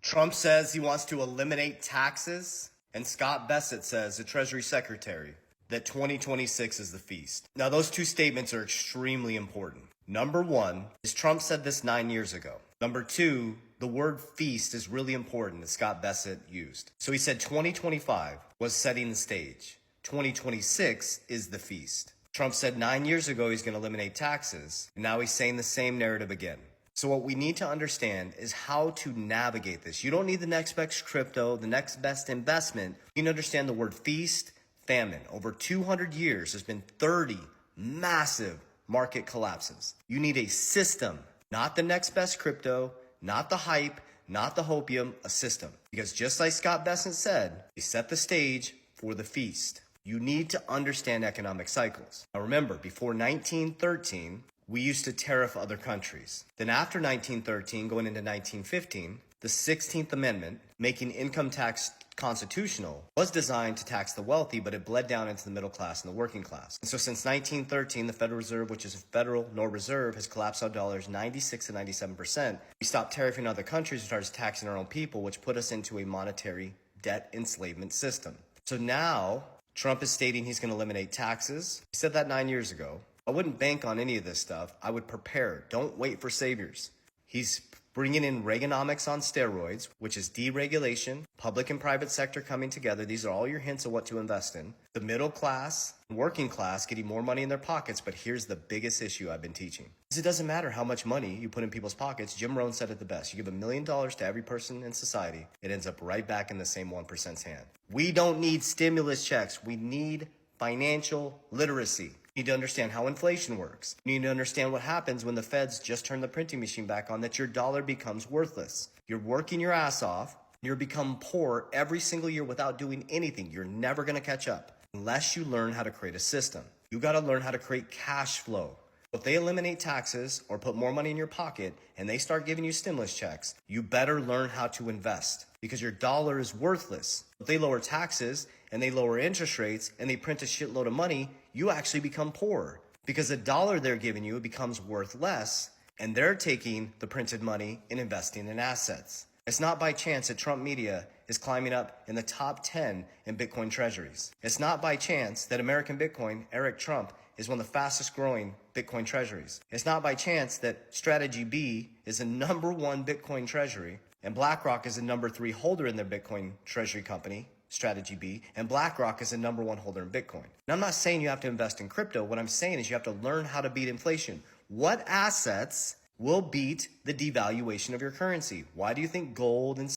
Trump says he wants to eliminate taxes, and Scott Bessent says, the Treasury Secretary, that 2026 is the feast. Now, those two statements are extremely important. Number one is Trump said this 9 years ago. Number two, the word feast is really important that Scott Bessent used. So he said 2025 was setting the stage. 2026 is the feast. Trump said 9 years ago he's going to eliminate taxes, and now he's saying the same narrative again. So what we need to understand is how to navigate this. You don't need the next best crypto, the next best investment. You need to understand the word feast, famine. Over 200 years, there's been 30 massive market collapses. You need a system, not the next best crypto, not the hype, not the hopium, a system. Because just like Scott Bessent said, they set the stage for the feast. You need to understand economic cycles. Now remember, before 1913, we used to tariff other countries. Then after 1913, going into 1915, the 16th Amendment, making income tax constitutional, was designed to tax the wealthy, but it bled down into the middle class and the working class. And so since 1913, the Federal Reserve, which is a federal nor reserve, has collapsed our dollars 96 to 97%. We stopped tariffing other countries and started taxing our own people, which put us into a monetary debt enslavement system. So now Trump is stating he's going to eliminate taxes. He said that 9 years ago. I wouldn't bank on any of this stuff. I would prepare. Don't wait for saviors. He's bringing in Reaganomics on steroids, which is deregulation, public and private sector coming together. These are all your hints of what to invest in. The middle class, working class getting more money in their pockets. But here's the biggest issue I've been teaching. It doesn't matter how much money you put in people's pockets. Jim Rohn said it the best. You give $1 million to every person in society, it ends up right back in the same 1%'s hand. We don't need stimulus checks. We need financial literacy. You need to understand how inflation works. You need to understand what happens when the feds just turn the printing machine back on, that your dollar becomes worthless. You're working your ass off. You're become poor every single year without doing anything. You're never going to catch up unless you learn how to create a system. You got to learn how to create cash flow. If they eliminate taxes or put more money in your pocket and they start giving you stimulus checks, you better learn how to invest because your dollar is worthless. If they lower taxes and they lower interest rates and they print a shitload of money, you actually become poor because the dollar they're giving you becomes worth less and they're taking the printed money and investing in assets. It's not by chance that Trump Media is climbing up in the top 10 in Bitcoin treasuries. It's not by chance that American Bitcoin, Eric Trump, is one of the fastest growing Bitcoin treasuries. It's not by chance that Strategy B is the #1 Bitcoin treasury and BlackRock is the #3 holder in their Bitcoin treasury company, Strategy B, and BlackRock is the #1 holder in Bitcoin. Now, I'm not saying you have to invest in crypto. What I'm saying is you have to learn how to beat inflation. What assets will beat the devaluation of your currency? Why do you think gold and